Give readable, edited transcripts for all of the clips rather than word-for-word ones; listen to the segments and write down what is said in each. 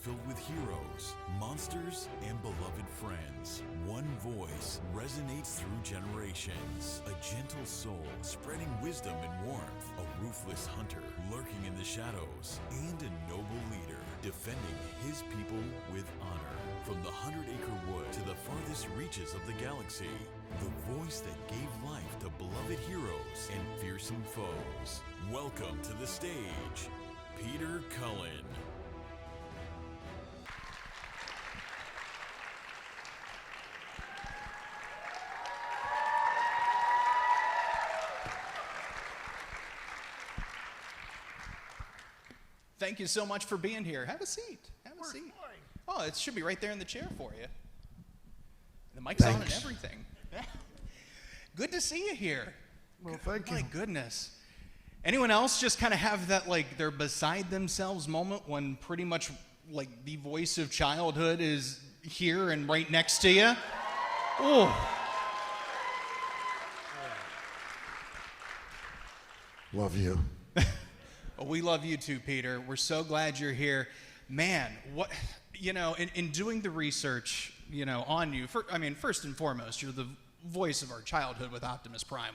filled with heroes, monsters, and beloved friends. One voice resonates through generations. A gentle soul spreading wisdom and warmth. A ruthless hunter lurking in the shadows. And a noble leader defending his people with honor. From the 100-acre wood to the farthest reaches of the galaxy, the voice that gave life to beloved heroes and fearsome foes. Welcome to the stage, Peter Cullen. Thank you so much for being here. Have a seat. Have a seat. Oh, it should be right there in the chair for you. The mic's on and everything. Good to see you here. Well, thank you. My goodness. Anyone else just kind of have that, like, they're beside themselves moment when pretty much, like, the voice of childhood is here and right next to you? Oh. Love you. Well, we love you too, Peter. We're so glad you're here. Man, what, in doing the research, on you, first and foremost, you're the voice of our childhood with Optimus Prime.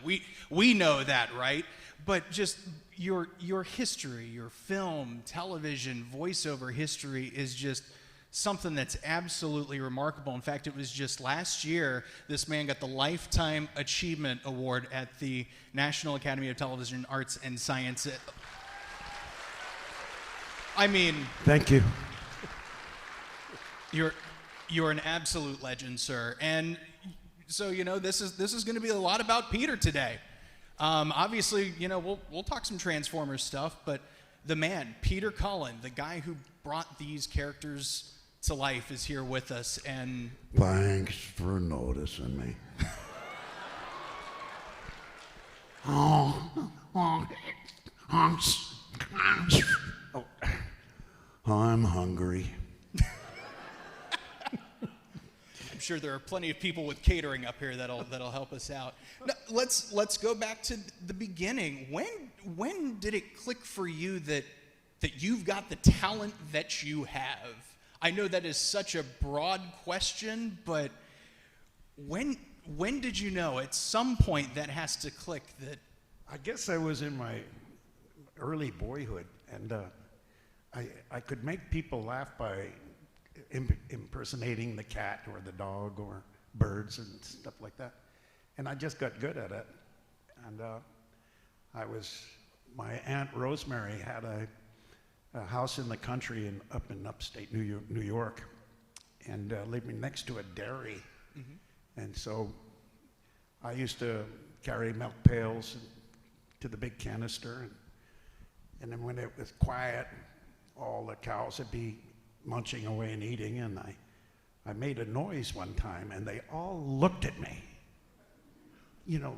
We know that, right? But just your history, your film, television, voiceover history is just something that's absolutely remarkable. In fact, it was just last year this man got the Lifetime Achievement Award at the National Academy of Television Arts and Sciences. Thank you. You're an absolute legend, sir. And so, this is going to be a lot about Peter today. Obviously, we'll talk some Transformers stuff, but the man, Peter Cullen, the guy who brought these characters to life, is here with us. And thanks for noticing me. I'm hungry. I'm sure there are plenty of people with catering up here that'll help us out. Now, let's go back to the beginning. When did it click for you that you've got the talent that you have? I know that is such a broad question, but when did you know? At some point that has to click that. I guess I was in my early boyhood, and I could make people laugh by impersonating the cat or the dog or birds and stuff like that. And I just got good at it. And my Aunt Rosemary had a house in the country up in upstate New York, and living next to a dairy. Mm-hmm. And so I used to carry milk pails to the big canister, and then when it was quiet, all the cows would be munching away and eating, and I made a noise one time, and they all looked at me.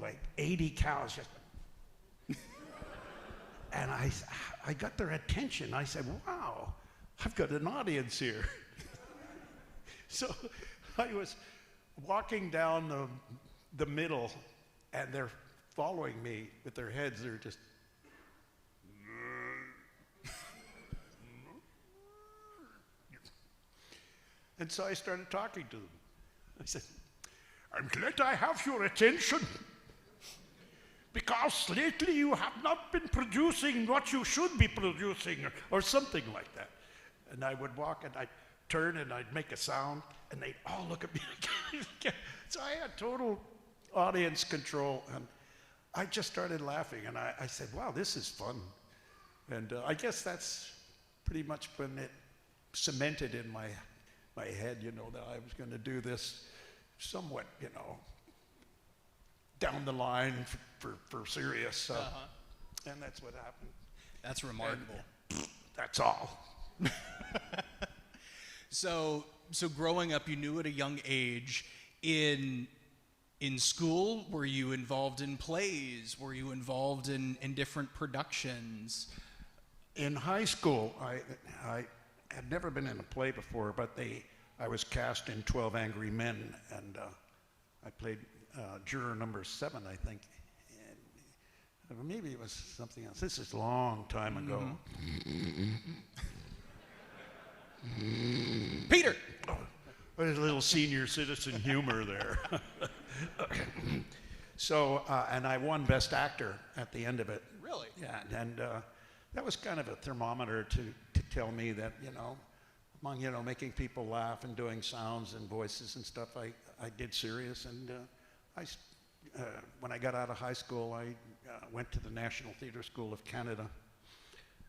Like 80 cows just. And I got their attention. I said, wow, I've got an audience here. So I was walking down the middle, and they're following me with their heads. They're just. And so I started talking to them. I said, I'm glad I have your attention, because lately you have not been producing what you should be producing, or something like that. And I would walk, and I'd turn, and I'd make a sound, and they'd all look at me again. So I had total audience control, and I just started laughing, and I said, wow, this is fun. And I guess that's pretty much when it cemented in my head, that I was going to do this somewhat, down the line for serious. And that's what happened. That's remarkable. And that's all. So growing up, you knew at a young age. In school, were you involved in plays? Were you involved in different productions? In high school, I had never been in a play before, but I was cast in 12 Angry Men, and I played juror number 7, I think. And maybe it was something else. This is a long time ago. There's a little senior citizen humor there. So, and I won Best Actor at the end of it. Really? Yeah, and that was kind of a thermometer to tell me that, among, making people laugh and doing sounds and voices and stuff, I did serious. And when I got out of high school, I went to the National Theatre School of Canada.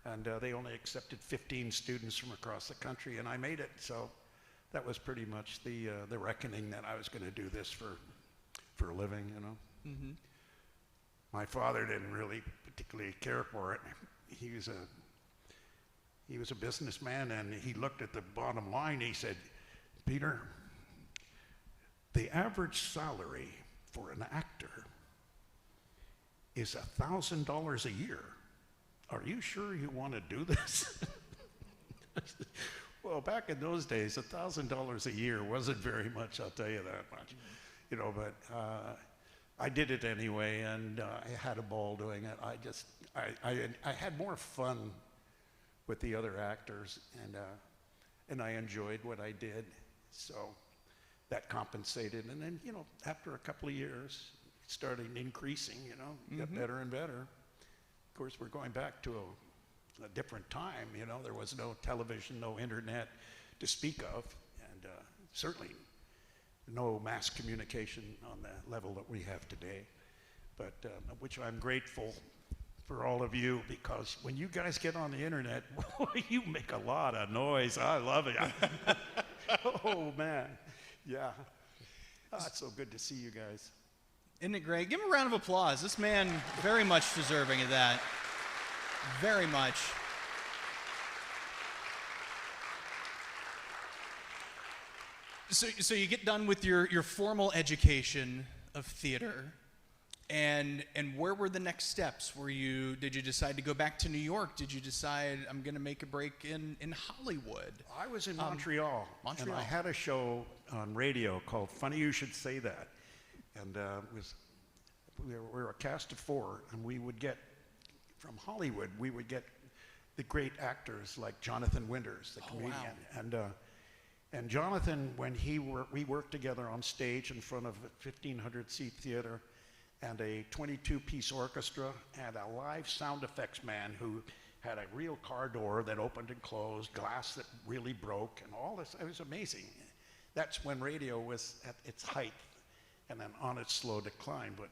And they only accepted 15 students from across the country, and I made it. So that was pretty much the reckoning that I was going to do this for a living, Mm-hmm. My father didn't really particularly care for it. He was a businessman, and he looked at the bottom line. He said, "Peter, the average salary for an actor is $1,000 a year. Are you sure you want to do this?" Well, back in those days, $1,000 a year wasn't very much, I'll tell you that much. But I did it anyway, and I had a ball doing it. I had more fun with the other actors, and I enjoyed what I did, so that compensated. And then, after a couple of years, it started increasing, got better and better. Of course, we're going back to a different time, there was no television, no internet to speak of, and certainly no mass communication on the level that we have today, but which I'm grateful for all of you, because when you guys get on the internet, boy, you make a lot of noise. I love it. Oh, man. Yeah. Oh, it's so good to see you guys. Isn't it great? Give him a round of applause. This man, very much deserving of that. Very much. So you get done with your formal education of theater, and where were the next steps? Did you decide to go back to New York? Did you decide I'm going to make a break in Hollywood? I was in Montreal, and I had a show on radio called Funny You Should Say That, and we were a cast of 4, and we would get, from Hollywood, we would get the great actors like Jonathan Winters, the comedian. Wow. And Jonathan, when we worked together on stage in front of a 1,500-seat theater and a 22-piece orchestra and a live sound effects man who had a real car door that opened and closed, glass that really broke, and all this. It was amazing. That's when radio was at its height and then on its slow decline. But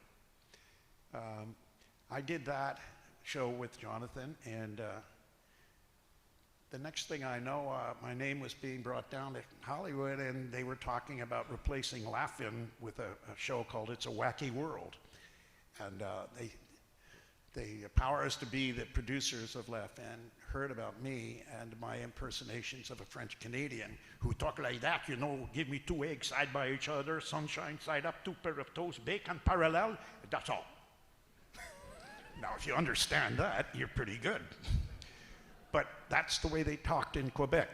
I did that show with Jonathan, and the next thing I know, my name was being brought down to Hollywood, and they were talking about replacing Laugh-In with a show called It's a Wacky World. And the powers to be, the producers of Laugh-In, heard about me and my impersonations of a French Canadian who talk like that, give me 2 eggs side by each other, sunshine side up, 2 pair of toes, bacon parallel, that's all. Now, if you understand that, you're pretty good. But that's the way they talked in Quebec,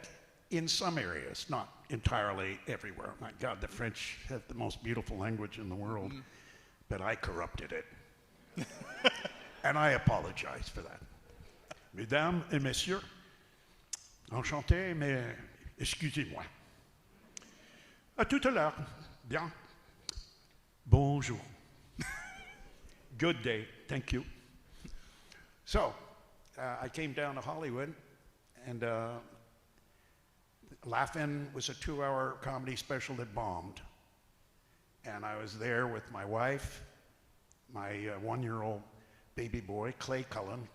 in some areas, not entirely everywhere. My God, the French have the most beautiful language in the world, but I corrupted it. And I apologize for that. Mesdames et messieurs, enchanté, mais excusez-moi. À tout à l'heure. Bien. Bonjour. Good day. Thank you. So, I came down to Hollywood, and Laugh-In was a 2-hour comedy special that bombed. And I was there with my wife, my 1-year-old baby boy, Clay Cullen,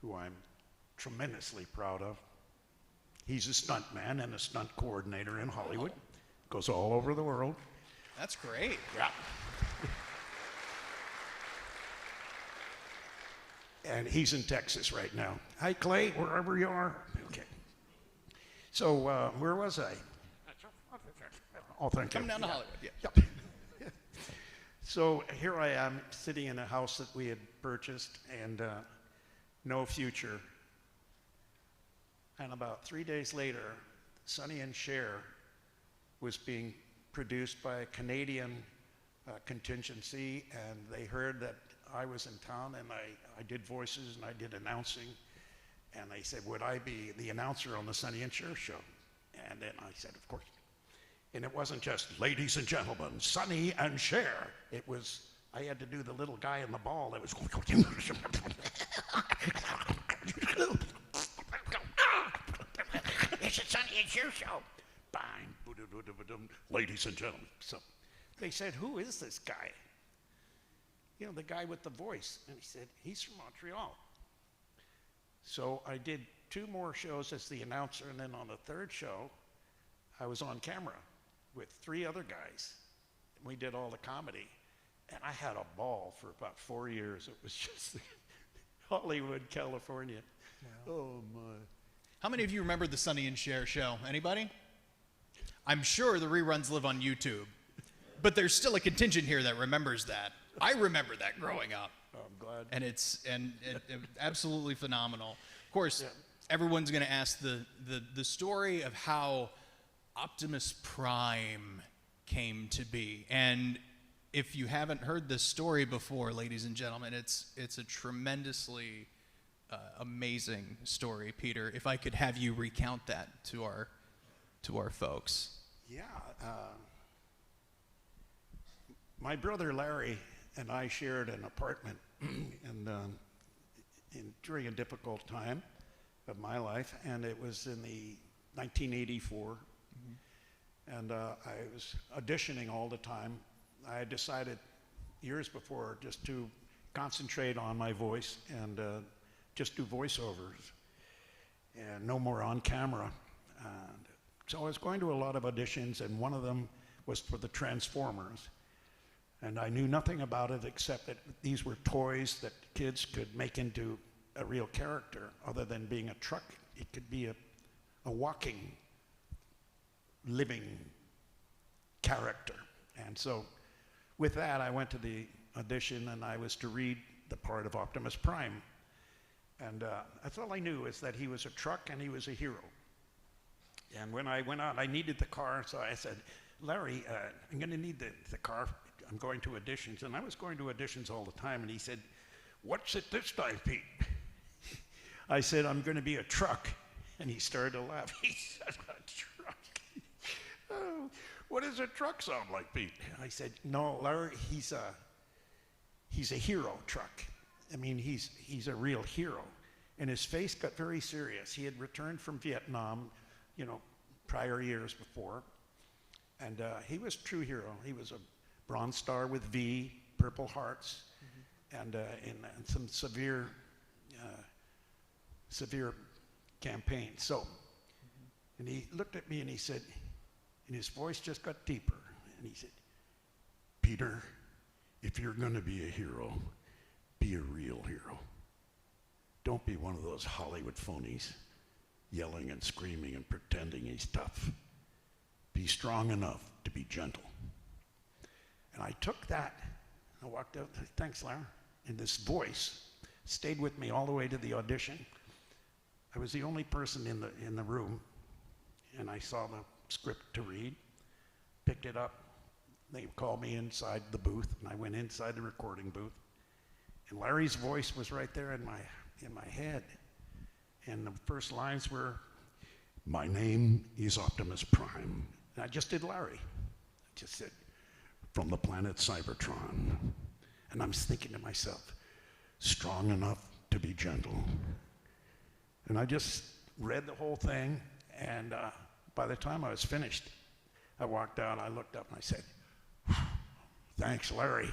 who I'm tremendously proud of. He's a stunt man and a stunt coordinator in Hollywood. Goes all over the world. That's great. Yeah. And he's in Texas right now. Hi, Clay, wherever you are. Okay. So where was I? Oh, thank you. Come down to Hollywood. Yeah. Yep. So here I am, sitting in a house that we had purchased, and no future. And about 3 days later, Sonny and Cher was being produced by a Canadian contingency, and they heard that I was in town, and I did voices and I did announcing, and they said, would I be the announcer on the Sonny and Cher show? And then I said, of course. And it wasn't just, ladies and gentlemen, Sonny and Cher. It was, I had to do the little guy in the ball that was, it's a Sonny and Cher show. Bang, ladies and gentlemen. So they said, who is this guy? You know, the guy with the voice. And he said, he's from Montreal. So I did 2 more shows as the announcer, and then on the 3rd show, I was on camera with 3 other guys. And we did all the comedy. And I had a ball for about 4 years. It was just Hollywood, California. Wow. Oh, my. How many of you remember the Sonny and Cher show? Anybody? I'm sure the reruns live on YouTube. But there's still a contingent here that remembers that. I remember that growing up. Oh, I'm glad. And it absolutely phenomenal. Of course, everyone's going to ask the story of how Optimus Prime came to be. And if you haven't heard this story before, ladies and gentlemen, it's a tremendously amazing story. Peter, if I could have you recount that to our folks. Yeah. My brother Larry and I shared an apartment during a difficult time of my life, and it was in the 1984. And I was auditioning all the time. I had decided years before just to concentrate on my voice and just do voiceovers and no more on camera. And so I was going to a lot of auditions, and one of them was for the Transformers. And I knew nothing about it except that these were toys that kids could make into a real character. Other than being a truck, it could be a walking, living character. And so with that, I went to the audition, and I was to read the part of Optimus Prime. And that's all I knew, is that he was a truck and he was a hero. And when I went out, I needed the car, so I said, Larry, I'm going to need the car. I'm going to auditions. And I was going to auditions all the time, and he said, what's it this time, Pete? I said, I'm going to be a truck. And he started to laugh. He said, a truck? Oh, what does a truck sound like, Pete? I said, no, Larry, he's a hero truck. I mean, he's a real hero. And his face got very serious. He had returned from Vietnam, you know, prior years before. And he was a true hero. He was a Bronze Star with V, Purple Hearts, and some severe campaigns. So, and he looked at me and he said, and his voice just got deeper, and he said, Peter, if you're going to be a hero, be a real hero. Don't be one of those Hollywood phonies yelling and screaming and pretending he's tough. Be strong enough to be gentle. And I took that, I walked out, thanks, Larry. And this voice stayed with me all the way to the audition. I was the only person in the room, and I saw the script to read, picked it up. They called me inside the booth, and I went inside the recording booth. And Larry's voice was right there in my head. And the first lines were, my name is Optimus Prime. And I just did Larry. I just said, from the planet Cybertron. And I'm thinking to myself, strong enough to be gentle. And I just read the whole thing, and by the time I was finished, I walked out, I looked up, and I said, thanks, Larry.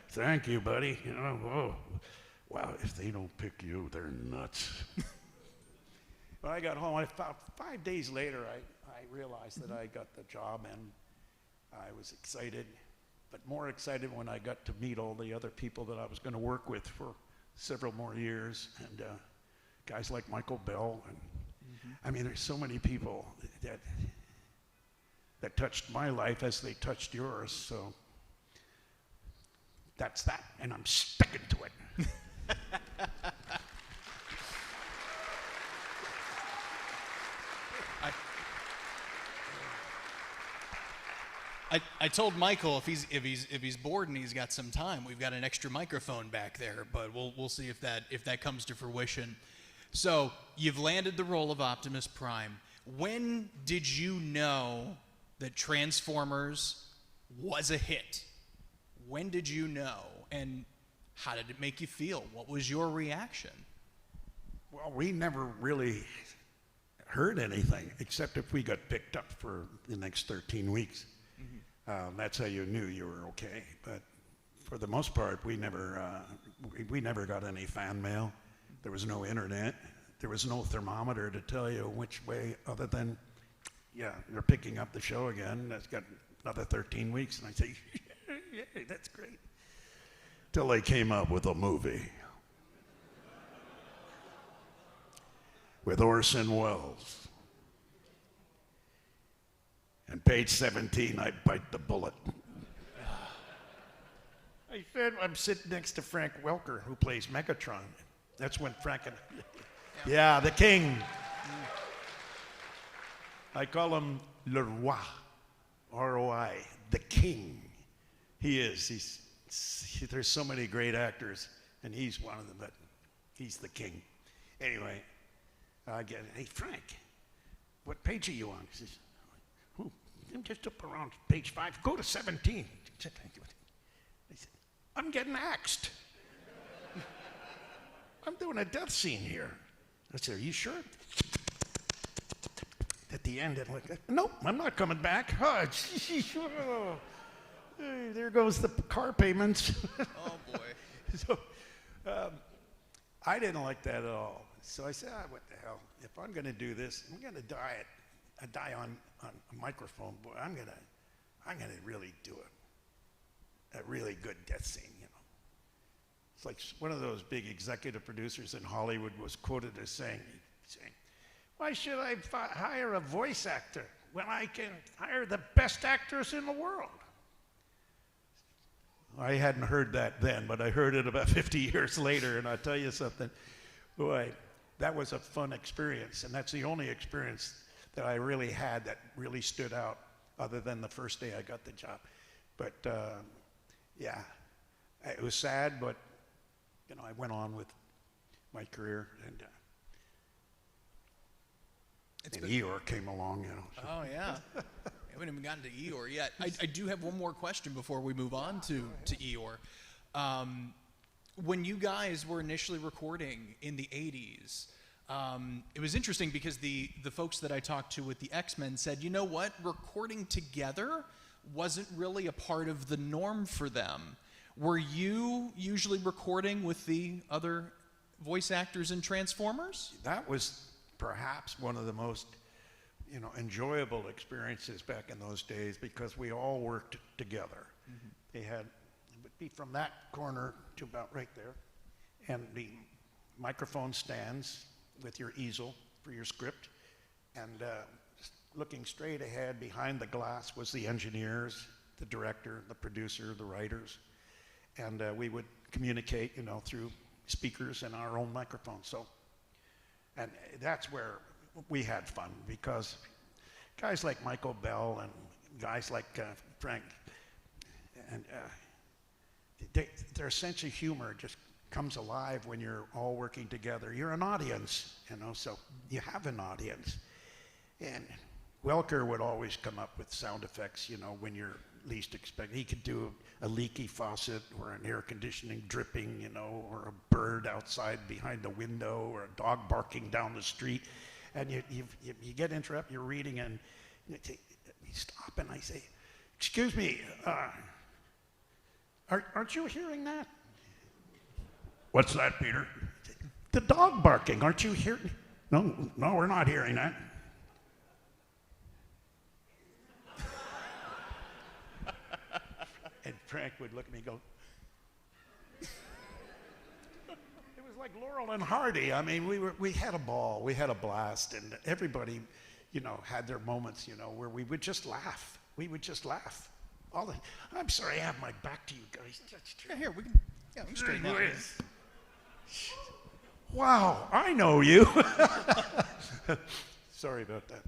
Thank you, buddy. You know, oh, wow, if they don't pick you, they're nuts. When I got home, about 5 days later, I realized that I got the job, and I was excited, but more excited when I got to meet all the other people that I was going to work with for several more years, and guys like Michael Bell. And I mean, there's so many people that touched my life as they touched yours, so that's that, and I'm sticking to it. I told Michael if he's bored and he's got some time, we've got an extra microphone back there, but we'll see if that comes to fruition. So you've landed the role of Optimus Prime. When did you know that Transformers was a hit? When did you know? And how did it make you feel? What was your reaction? Well, we never really heard anything, except if we got picked up for the next 13 weeks. That's how you knew you were okay. But for the most part, we never got any fan mail. There was no internet. There was no thermometer to tell you which way, other than, yeah, you're picking up the show again. That's got another 13 weeks. And I say, yeah, that's great. Till they came up with a movie with Orson Welles. And page 17, I bite the bullet. I said, I'm sitting next to Frank Welker, who plays Megatron. That's when Frank and... Yeah, the king. I call him Le Roi, R-O-I, the king. He is. There's so many great actors, and he's one of them, but he's the king. Anyway, I get, hey, Frank, what page are you on? He says, I'm just up around page 5. Go to 17. I said, I'm getting axed. I'm doing a death scene here. I said, are you sure? At the end, I'm like, nope, I'm not coming back. Oh, hey, there goes the car payments. Oh, boy. So I didn't like that at all. So I said, what the hell? If I'm going to do this, I'm going to die on a microphone. Boy, I'm going to really do a really good death scene, you know. It's like one of those big executive producers in Hollywood was quoted as saying, why should I hire a voice actor when I can hire the best actors in the world? I hadn't heard that then, but I heard it about 50 years later, and I'll tell you something. Boy, that was a fun experience, and that's the only experience that I really had that really stood out, other than the first day I got the job. But yeah, it was sad, but you know, I went on with my career, and Eeyore came along, you know. So. Oh, yeah. We haven't even gotten to Eeyore yet. I do have one more question before we move on to Eeyore. When you guys were initially recording in the 80s, it was interesting because the folks that I talked to with the X-Men said, you know what, recording together wasn't really a part of the norm for them. Were you usually recording with the other voice actors in Transformers? That was perhaps one of the most, you know, enjoyable experiences back in those days, because we all worked together. They had, it would be from that corner to about right there, and the microphone stands with your easel for your script, and looking straight ahead behind the glass was the engineers, the director, the producer, the writers, and we would communicate, you know, through speakers and our own microphones. So, and that's where we had fun, because guys like Michael Bell and guys like Frank, and their sense of humor just comes alive when you're all working together. You're an audience, you know, so you have an audience. And Welker would always come up with sound effects, you know, when you're least expected. He could do a leaky faucet, or an air conditioning dripping, you know, or a bird outside behind the window, or a dog barking down the street. And you get interrupted, you're reading, and you stop, and I say, excuse me, aren't you hearing that? What's that, Peter? The dog barking, aren't you hearing? No, we're not hearing that. And Frank would look at me and go, it was like Laurel and Hardy. I mean, we had a ball, we had a blast, and everybody, you know, had their moments, you know, where we would just laugh. We would just laugh. I'm sorry, I have my back to you guys. Yeah, here, we can straighten out. Wow, I know you. Sorry about that.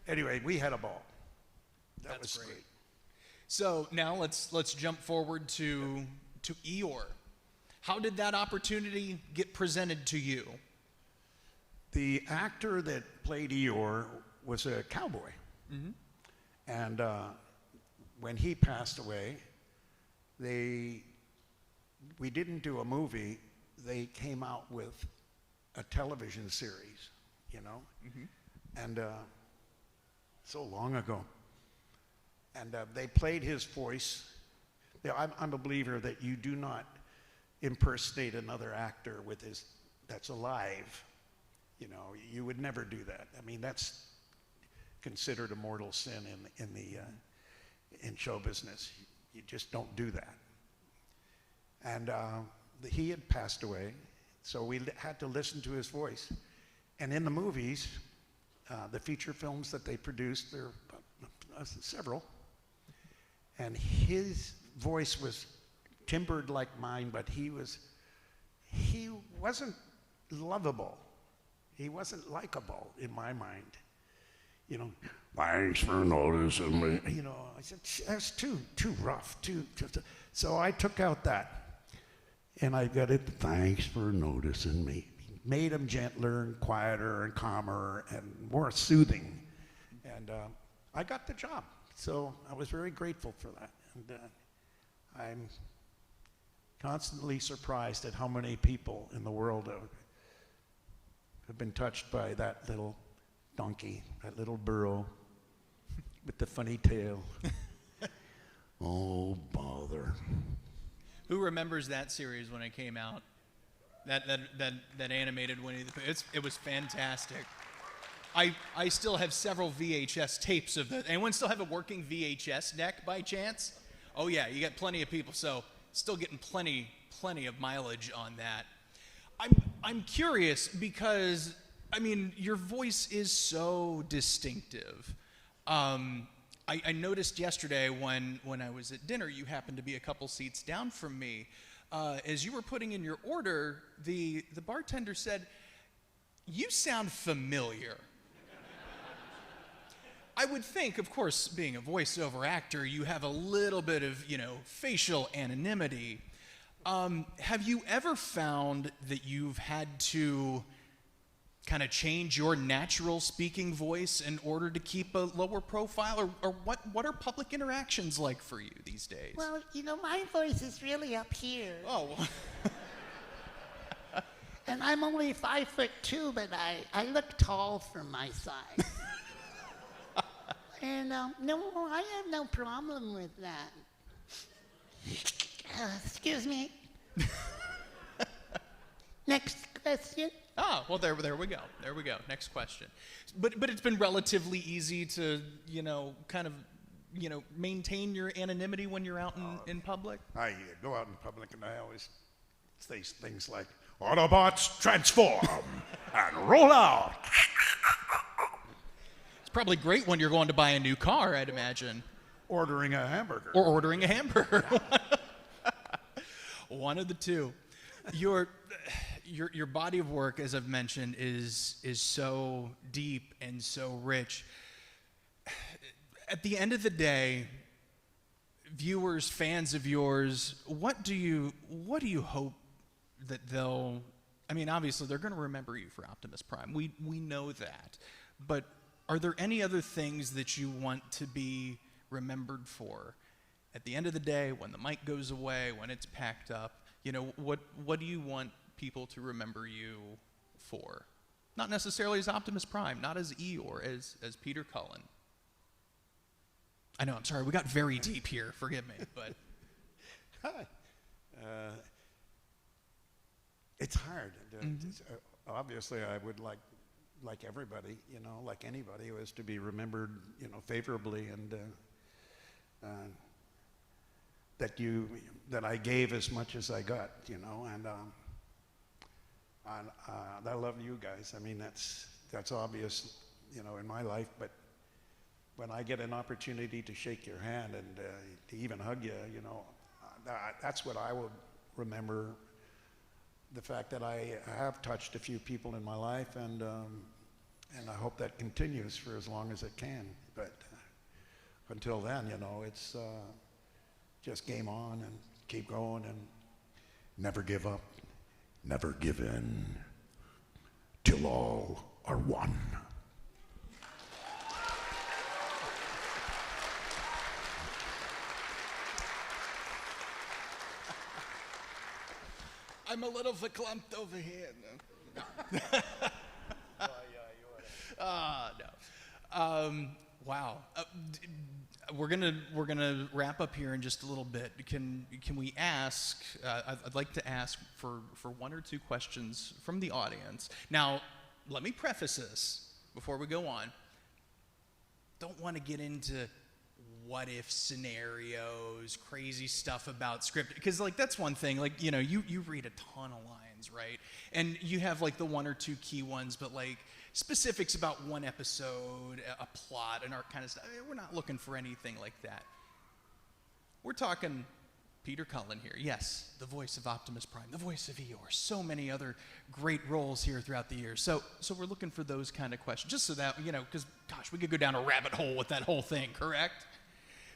Anyway, we had a ball. That was great. So now let's jump forward to Eeyore. How did that opportunity get presented to you? The actor that played Eeyore was a cowboy. And when he passed away, we didn't do a movie. They came out with a television series, you know, and so long ago. And they played his voice. I'm a believer that you do not impersonate another actor with that's alive. You know, you would never do that. I mean, that's considered a mortal sin in show business. You just don't do that. And he had passed away, so we had to listen to his voice. And in the movies, the feature films that they produced, there are several, and his voice was timbered like mine, but he wasn't lovable. He wasn't likable in my mind. You know, thanks for noticing me. You know, I said, that's too rough, so I took out that, and I got it, thanks for noticing me. Made him gentler and quieter and calmer and more soothing. And I got the job. So I was very grateful for that. And I'm constantly surprised at how many people in the world have been touched by that little donkey, that little burro with the funny tail. Oh, bother. Who remembers that series when it came out? That animated Winnie the Pooh. It was fantastic. I still have several VHS tapes of that. Anyone still have a working VHS deck by chance? Oh yeah, you got plenty of people, so still getting plenty of mileage on that. I'm curious because, I mean, your voice is so distinctive. I noticed yesterday when I was at dinner, you happened to be a couple seats down from me. As you were putting in your order, the bartender said, "You sound familiar." I would think, of course, being a voiceover actor, you have a little bit of, facial anonymity. Have you ever found that you've had to kind of change your natural speaking voice in order to keep a lower profile? Or what are public interactions like for you these days? Well, my voice is really up here. Oh. And I'm only 5'2", but I look tall for my size. And no, I have no problem with that. Excuse me. Next question. Ah, well, there we go. There we go. Next question. But it's been relatively easy to, maintain your anonymity when you're out in public? I go out in public and I always say things like, Autobots transform and roll out. It's probably great when you're going to buy a new car, I'd imagine. Ordering a hamburger. Or ordering a hamburger. One of the two. Your body of work, as I've mentioned, is so deep and so rich. At the end of the day, viewers, fans of yours, what do you hope that they'll? I mean, obviously they're going to remember you for Optimus Prime. We know that, but are there any other things that you want to be remembered for? At the end of the day, when the mic goes away, when it's packed up, what do you want people to remember you for? Not necessarily as Optimus Prime, not as Eeyore, as Peter Cullen. I know, I'm sorry, we got very deep here, forgive me, but. It's hard. Obviously, I would like everybody, like anybody, who is to be remembered, favorably, and that I gave as much as I got, and I love you guys. I mean, that's obvious, in my life, but when I get an opportunity to shake your hand and to even hug you, that's what I will remember. The fact that I have touched a few people in my life, and I hope that continues for as long as it can. But until then, it's just game on and keep going and never give up, never give in, till all are one. I'm a little verklempt over here. No. Wow. We're gonna wrap up here in just a little bit. Can we ask? I'd like to ask for one or two questions from the audience. Now, let me preface this before we go on. Don't want to get into what if scenarios, crazy stuff about script, because like that's one thing. Like you read a ton of lines, right? And you have like the one or two key ones, but like specifics about one episode, a plot, and art kind of stuff. We're not looking for anything like that. We're talking Peter Cullen here. Yes, the voice of Optimus Prime, the voice of Eeyore, so many other great roles here throughout the years. So we're looking for those kind of questions, just so that, because, gosh, we could go down a rabbit hole with that whole thing, correct?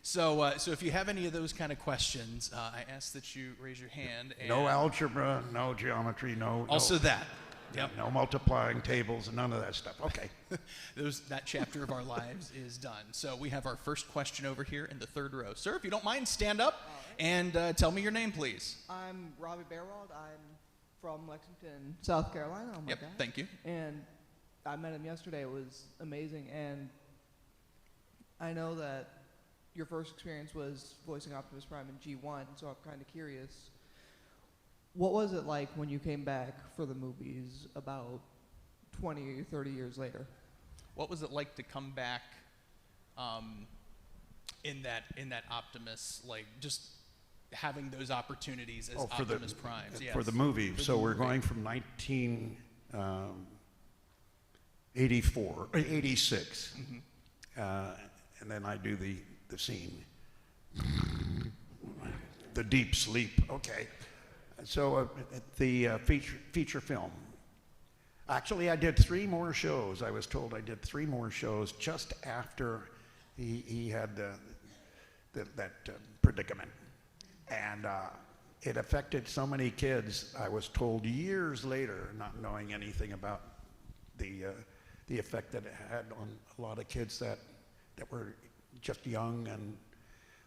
So if you have any of those kind of questions, I ask that you raise your hand. And no algebra, no geometry, Also that. Yep. No multiplying tables and none of that stuff. Okay. That chapter of our lives is done. So we have our first question over here in the third row. Sir, if you don't mind, stand up and tell me your name, please. I'm Robbie Bearwald. I'm from Lexington, South Carolina. Oh my God. Thank you. And I met him yesterday. It was amazing. And I know that your first experience was voicing Optimus Prime in G1, so I'm kind of curious. What was it like when you came back for the movies about 20 or 30 years later? What was it like to come back in that Optimus, like just having those opportunities as Optimus Prime? Yes. For the movie. So we're going from 1984, 86, and then I do the scene, the deep sleep. Okay. So the feature film. Actually, I did 3 more shows. I was told I did 3 more shows just after he had that predicament. And it affected so many kids, I was told years later, not knowing anything about the effect that it had on a lot of kids that were just young and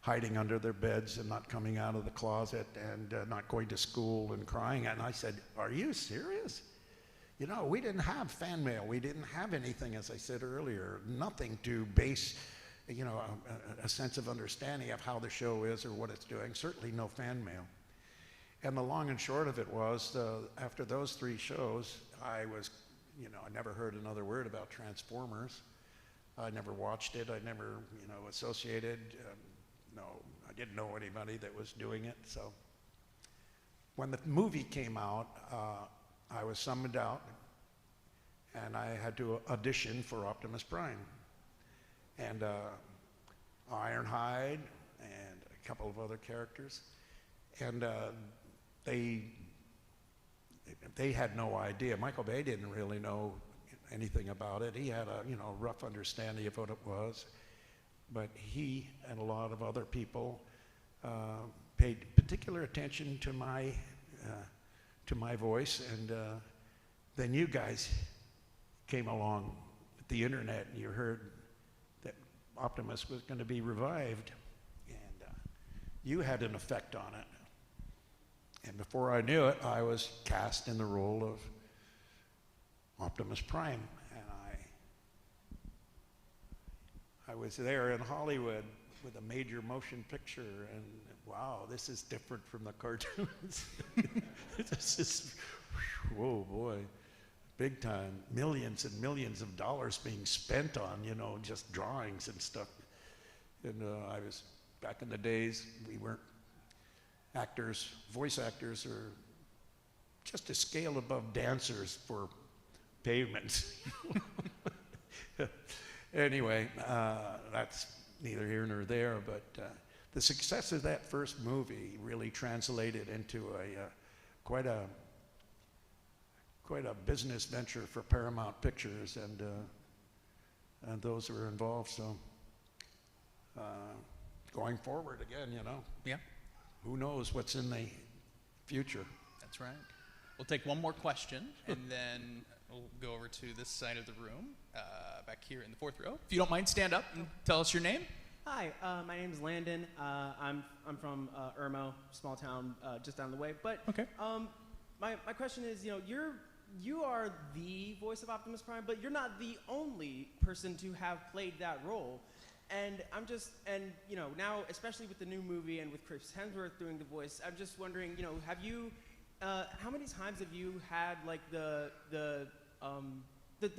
hiding under their beds and not coming out of the closet and not going to school and crying. And I said, are you serious? We didn't have fan mail. We didn't have anything, as I said earlier, nothing to base, a sense of understanding of how the show is or what it's doing. Certainly no fan mail. And the long and short of it was, after those 3 shows, I was, I never heard another word about Transformers. I never watched it. I never, associated. No, I didn't know anybody that was doing it. So when the movie came out, I was summoned out, and I had to audition for Optimus Prime. And Ironhide and a couple of other characters. And they had no idea. Michael Bay didn't really know anything about it. He had a rough understanding of what it was. But he and a lot of other people paid particular attention to my voice, and then you guys came along with the internet, and you heard that Optimus was going to be revived, and you had an effect on it. And before I knew it, I was cast in the role of Optimus Prime, and I was there in Hollywood with a major motion picture, and wow, this is different from the cartoons. This is, whoa, boy, big time. Millions and millions of dollars being spent on, just drawings and stuff. And I was, back in the days, we weren't actors, voice actors, or just a scale above dancers for pavements. Anyway, that's neither here nor there, but the success of that first movie really translated into quite a business venture for Paramount Pictures and those who were involved. So going forward again, Yeah. Who knows what's in the future? That's right. We'll take one more question, and then we'll go over to this side of the room, back here in the 4th row. If you don't mind, stand up and tell us your name. Hi, my name is Landon. I'm from Irmo, small town just down the way. But okay. my question is, you are the voice of Optimus Prime, but you're not the only person to have played that role. And now, especially with the new movie and with Chris Hemsworth doing the voice, I'm just wondering, have you, how many times have you had like the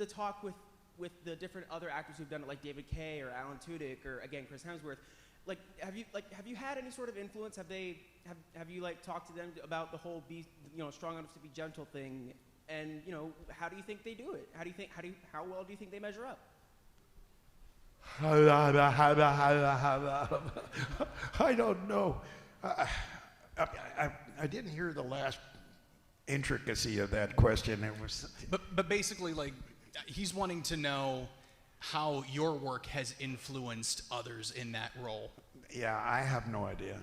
talk with the different other actors who've done it, like David Kaye or Alan Tudyk or again Chris Hemsworth? Have you had any sort of influence? Have you talked to them about the whole be strong enough to be gentle thing? And how do you think they do it? How well do you think they measure up? I don't know. I didn't hear the last intricacy of that question. It was. But basically, he's wanting to know how your work has influenced others in that role. Yeah, I have no idea.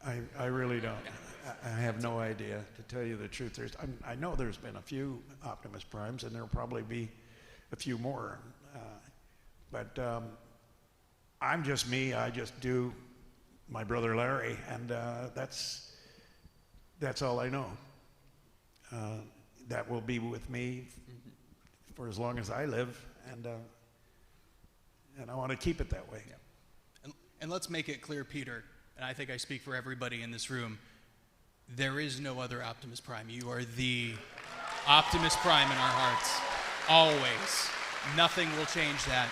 I really don't. I have no idea, to tell you the truth. I know there's been a few Optimus Primes, and there'll probably be a few more. But I'm just me. I just do my brother Larry, and that's all I know. That will be with me for as long as I live, and I want to keep it that way. Yeah. And let's make it clear, Peter, and I think I speak for everybody in this room, there is no other Optimus Prime. You are the Optimus Prime in our hearts, always. Nothing will change that.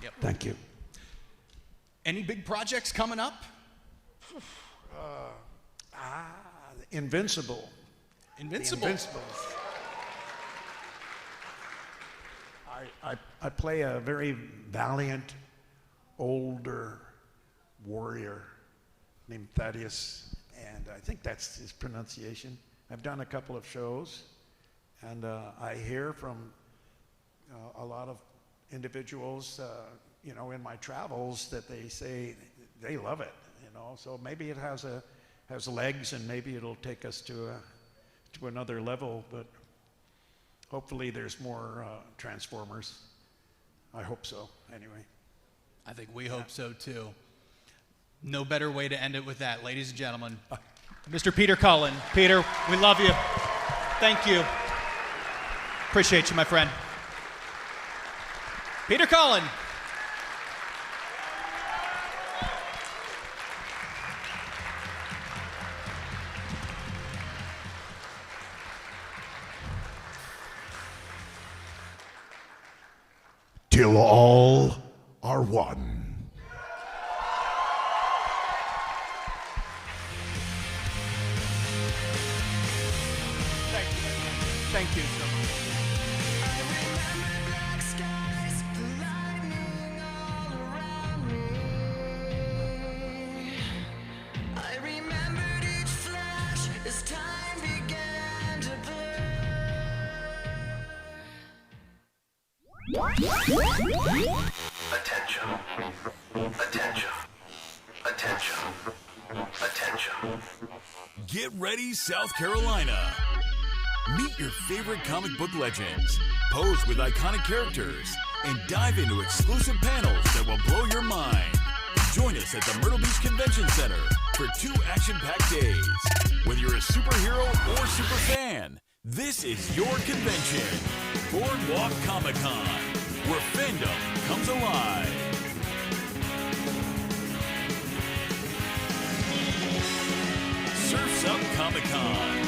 Yep. Thank you. Any big projects coming up? Invincible. Invincible. The Invincibles. I play a very valiant, older warrior named Thaddeus, and I think that's his pronunciation. I've done a couple of shows, and I hear from a lot of individuals, in my travels, that they say they love it. So maybe it has legs, and maybe it'll take us to another level. But hopefully, there's more Transformers. I hope so. Anyway. I think we hope so too. No better way to end it with that, ladies and gentlemen. Mr. Peter Cullen. Peter, we love you. Thank you. Appreciate you, my friend. Peter Cullen. Till all are one. Thank you so much. Attention. Attention. Attention. Attention. Get ready, South Carolina. Meet your favorite comic book legends, pose with iconic characters, and dive into exclusive panels that will blow your mind. Join us at the Myrtle Beach Convention Center for 2 action-packed days. Whether you're a superhero or superfan, this is your convention. Boardwalk Comic-Con, where fandom comes alive. Surf's Up Comic-Con,